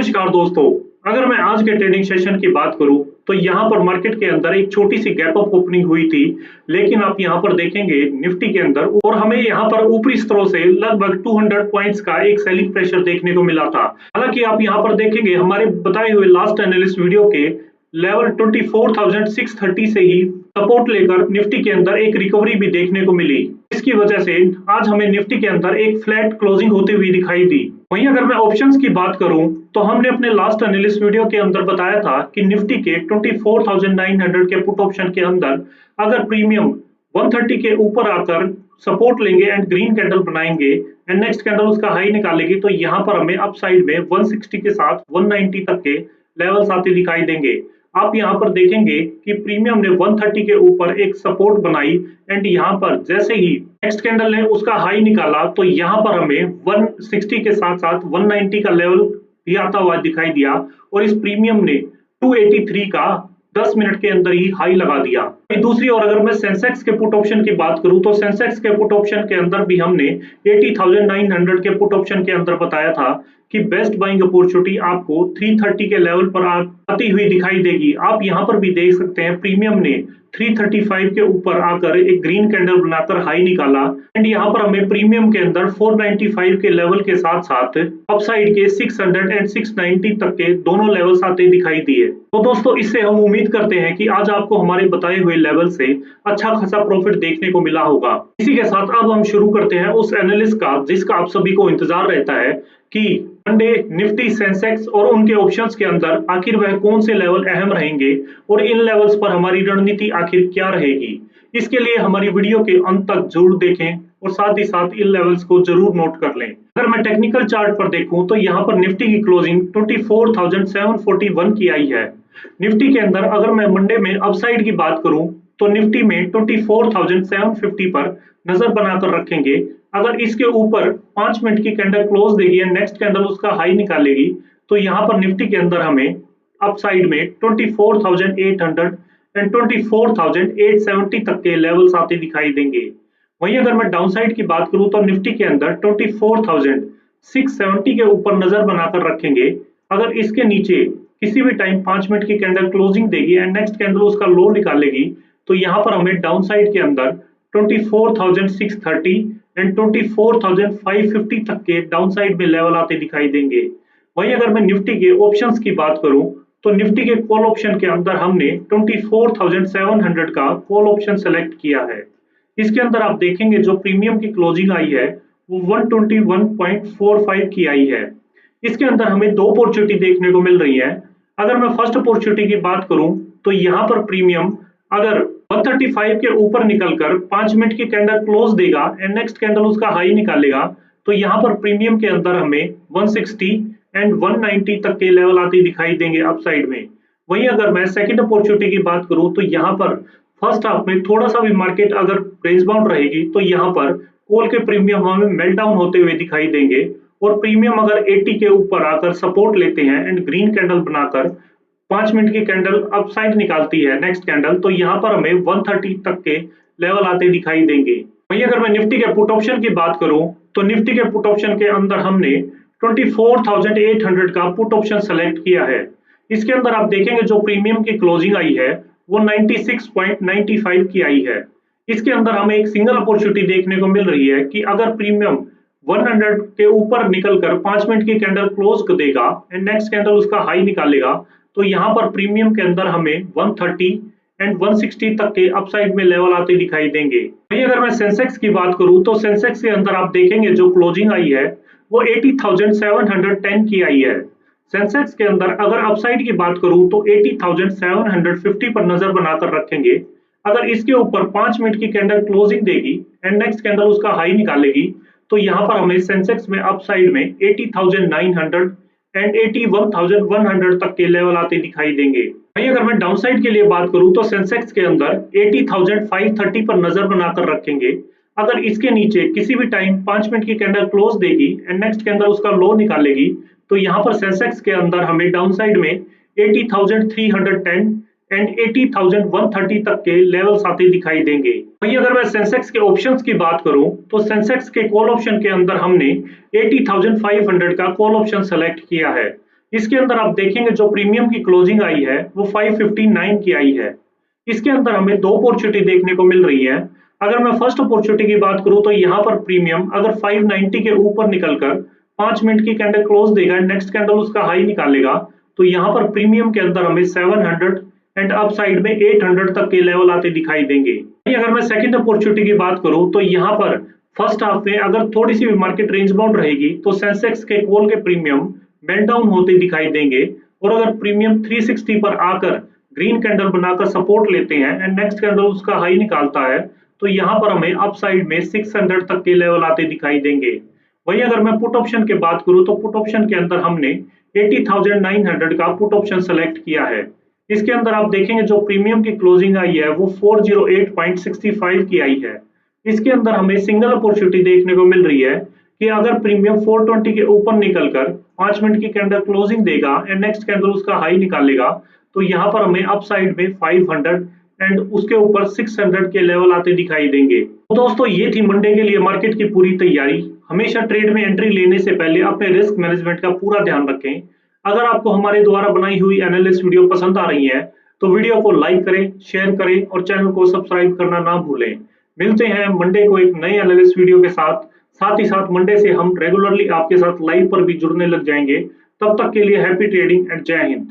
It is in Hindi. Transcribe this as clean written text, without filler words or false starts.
नमस्कार दोस्तों। अगर मैं आज के ट्रेडिंग सेशन की बात करूं तो यहां पर मार्केट के अंदर एक छोटी सी गैप अप ओपनिंग हुई थी, लेकिन आप यहां पर देखेंगे निफ्टी के अंदर और हमें यहां पर ऊपरी स्तरों से लगभग 200 पॉइंट्स का एक सेलिंग प्रेशर देखने को मिला था। हालांकि आप यहां पर देखेंगे हमारे बताए हुए लास्ट एनालिस्ट वीडियो के लेवल 24,630 से ही सपोर्ट लेकर निफ्टी के अंदर एक रिकवरी भी देखने को मिली। इसकी वजह से आज हमें निफ्टी के अंदर एक फ्लैट क्लोजिंग होती हुई दिखाई दी। वहीं अगर मैं ऑप्शंस की बात करूं तो हमने अपने लास्ट एनालिस्ट वीडियो के अंदर बताया था कि निफ्टी के 24,900 के पुट ऑप्शन के अंदर अगर प्रीमियम 130 के ऊपर आकर सपोर्ट लेंगे एंड ग्रीन कैंडल बनाएंगे एंड नेक्स्ट कैंडल उसका हाई निकालेगी तो यहाँ पर हमें अप साइड में 160 के साथ 190 तक के लेवल्स आते दिखाई देंगे। आप यहाँ पर देखेंगे कि प्रीमियम ने 130 के ऊपर एक सपोर्ट बनाई एंड यहाँ पर जैसे ही नेक्स्ट कैंडल ने उसका हाई निकाला तो यहाँ पर हमें 160 के साथ साथ 190 का लेवल भी आता हुआ दिखाई दिया और इस प्रीमियम ने 283 का 10 मिनट के अंदर ही हाई लगा दिया। दूसरी ओर अगर मैं सेंसेक्स के पुट ऑप्शन की बात करूं तो सेंसेक्स के पुट ऑप्शन के अंदर भी हमने 80,900 के पुट ऑप्शन के अंदर बताया था कि बेस्ट बाइंग अपॉर्चुनिटी आपको 330 के लेवल पर आती हुई दिखाई देगी। आप यहां पर भी देख सकते हैं प्रीमियम ने 335 के ऊपर आकर एक ग्रीन कैंडल बनाकर हाई निकाला एंड यहाँ पर हमें प्रीमियम के अंदर 495 के लेवल के साथ साथ अपसाइड के 600 एंड 690 तक के दोनों लेवल्स आते दिखाई दिए। तो दोस्तों इससे हम उम्मीद करते हैं कि आज आपको हमारे बताए हुए लेवल से अच्छा खासा प्रॉफिट देखने को मिला होगा। इसी के साथ अब हम शुरू करते हैं उस एनालिस्ट का जिसका आप सभी को इंतजार रहता है कि मंडे निफ्टी सेंसेक्स और उनके ऑप्शंस के अंदर आखिर वह कौन से लेवल अहम रहेंगे और इन लेवल्स पर हमारी रणनीति आखिर क्या रहेगी। इसके लिए हमारी वीडियो के अंत तक जरूर देखें और साथ ही साथ इन लेवल्स को जरूर नोट कर लें। अगर मैं टेक्निकल चार्ट पर देखूं तो यहाँ पर निफ्टी की क्लोजिंग 24,741 की आई है। निफ्टी के अंदर अगर मैं मंडे में अपसाइड की बात करूं तो निफ्टी में 24,750 पर नजर बनाकर रखेंगे। अगर इसके ऊपर 5 मिनट की कैंडल क्लोज देगी एंड नेक्स्ट कैंडल उसका हाई निकालेगी तो यहाँ पर निफ्टी के अंदर हमें अपसाइड में 24,800 एंड 24,870 तक के लेवल्स आते दिखाई देंगे। वहीं अगर मैं डाउनसाइड की बात करूं तो निफ्टी के अंदर 24,670 के ऊपर नजर बनाकर रखेंगे। अगर इसके नीचे किसी भी टाइम 5 मिनट की कैंडल क्लोजिंग देगी एंड नेक्स्ट कैंडल उसका लो निकालेगी तो यहाँ पर हमें डाउनसाइड के अंदर 24,630 एंड 24,550 तक के डाउनसाइड में लेवल आते दिखाई देंगे। वहीं अगर मैं निफ्टी के ऑप्शंस की बात करूं तो निफ्टी के कॉल ऑप्शन के अंदर हमने 24,700 का कॉल ऑप्शन सेलेक्ट किया है। इसके अंदर आप देखेंगे जो प्रीमियम की क्लोजिंग आई है वो 121.45 की आई है। इसके अंदर हमें दो अपॉर्चुनिटी देखने को मिल रही है। अगर मैं फर्स्ट अपॉर्चुनिटी की बात करूं तो यहाँ पर प्रीमियम अगर 135 के ऊपर निकलकर 5 मिनट की कैंडल क्लोज देगा एंड नेक्स्ट कैंडल उसका हाई निकालेगा तो यहाँ पर प्रीमियम के अंदर हमें 160 एंड 190 तक के लेवल आते दिखाई देंगे अपसाइड में। वहीं अगर मैं सेकंड अपॉर्चुनिटी की बात करूं तो यहाँ पर फर्स्ट हाफ में थोड़ा सा भी मार्केट अगर रेंज बाउंड रहेगी तो यहाँ पर कॉल के प्रीमियम हमें मेल्ट डाउन होते हुए दिखाई देंगे और प्रीमियम अगर 80 के ऊपर आकर सपोर्ट लेते हैं एंड ग्रीन कैंडल बनाकर 5 मिनट की कैंडल अपसाइड निकालती है नेक्स्ट कैंडल तो यहाँ पर हमें 130 तक के लेवल आते दिखाई देंगे। वहीं अगर मैं निफ्टी के पुट ऑप्शन की बात करूं तो निफ्टी के पुट ऑप्शन के अंदर हमने 24,800 का पुट ऑप्शन सेलेक्ट किया है। इसके अंदर आप देखेंगे जो प्रीमियम की क्लोजिंग आई है वो 96.95 की आई है। इसके अंदर हमें एक सिंगल अपॉर्चुनिटी देखने को मिल रही है कि अगर प्रीमियम 100 के ऊपर निकलकर 5 मिनट की कैंडल क्लोज देगा एंड नेक्स्ट कैंडल उसका हाई निकालेगा तो यहाँ पर प्रीमियम के अंदर हमें 130 एंड 160 तक के अपसाइड में लेवल आते दिखाई देंगे। वहीं अगर मैं सेंसेक्स की बात करूं तो सेंसेक्स के अंदर आप देखेंगे जो क्लोजिंग आई है वो 80,710 की आई है। सेंसेक्स के अंदर अगर अपसाइड की बात करूं तो 80,750 पर नजर बनाकर रखेंगे। अगर इसके ऊपर 5 मिनट की कैंडल क्लोजिंग देगी एंड नेक्स्ट कैंडल उसका हाई निकालेगी तो यहाँ पर हमें सेंसेक्स में अपसाइड में 80,900 एंड 81,100 तक के लेवल आते दिखाई देंगे। वहीं अगर मैं डाउनसाइड के लिए बात करूं तो सेंसेक्स के अंदर 80,530 पर नजर बनाकर रखेंगे। अगर इसके नीचे किसी भी टाइम 5 मिनट की कैंडल क्लोज देगी एंड नेक्स्ट कैंडल उसका लो निकालेगी तो यहाँ पर सेंसेक्स के अंदर हमें डाउनसाइड में 80,310 एंड 80,130 तक के लेवल्स आते दिखाई देंगे। वहीं अगर मैं सेंसेक्स के ऑप्शंस की बात करूं तो सेंसेक्स के कॉल ऑप्शन के अंदर हमने 80,500 का कॉल ऑप्शन सेलेक्ट किया है। इसके अंदर आप देखेंगे जो प्रीमियम की क्लोजिंग आई है वो 559 की आई है। इसके अंदर हमें दो अपॉर्चुनिटी देखने को मिल रही है। अगर मैं फर्स्ट अपॉर्चुनिटी की बात करूं तो यहाँ पर प्रीमियम अगर 590 के ऊपर निकलकर 5 मिनट की कैंडल क्लोज देगा, नेक्स्ट कैंडल उसका हाई निकालेगा, तो यहाँ पर प्रीमियम के अंदर हमें 700 एंड अप साइड में 800 तक के लेवल आते दिखाई देंगे। अगर मैं सेकंड अपॉर्चुनिटी की बात करूं तो यहाँ पर फर्स्ट हाफ में अगर थोड़ी सी भी मार्केट रेंज बाउंड रहेगी तो सेंसेक्स के कॉल के प्रीमियम बेंड डाउन होते दिखाई देंगे, और अगर प्रीमियम 360 पर आकर ग्रीन कैंडल बनाकर सपोर्ट लेते हैं एंड नेक्स्ट कैंडल उसका हाई निकालता है, तो यहाँ पर हमें अप साइड में 600 तक के लेवल आते दिखाई देंगे। वही अगर मैं पुट ऑप्शन की बात करूं तो पुट ऑप्शन के अंदर हमने 80,900 का पुट ऑप्शन सेलेक्ट किया है। इसके अंदर आप देखेंगे जो प्रीमियम की क्लोजिंग आई है वो 408.65 की आई है। इसके अंदर हमें सिंगल अपॉर्चुनिटी देखने को मिल रही है कि अगर प्रीमियम 420 के ऊपर निकलकर 5 मिनट की कैंडल क्लोजिंग देगा एंड नेक्स्ट कैंडल उसका हाई निकालेगा, तो यहाँ पर हमें अप साइड में 500 एंड उसके ऊपर 600 के लेवल आते दिखाई देंगे। तो दोस्तों ये थी मंडे के लिए मार्केट की पूरी तैयारी। हमेशा ट्रेड में एंट्री लेने से पहले अपने रिस्क मैनेजमेंट का पूरा ध्यान रखें। अगर आपको हमारे द्वारा बनाई हुई एनालिस्ट वीडियो पसंद आ रही है तो वीडियो को लाइक करें, शेयर करें और चैनल को सब्सक्राइब करना ना भूलें। मिलते हैं मंडे को एक नई एनालिस्ट वीडियो के साथ। साथ ही साथ मंडे से हम रेगुलरली आपके साथ लाइव पर भी जुड़ने लग जाएंगे। तब तक के लिए हैप्पी ट्रेडिंग एंड जय हिंद।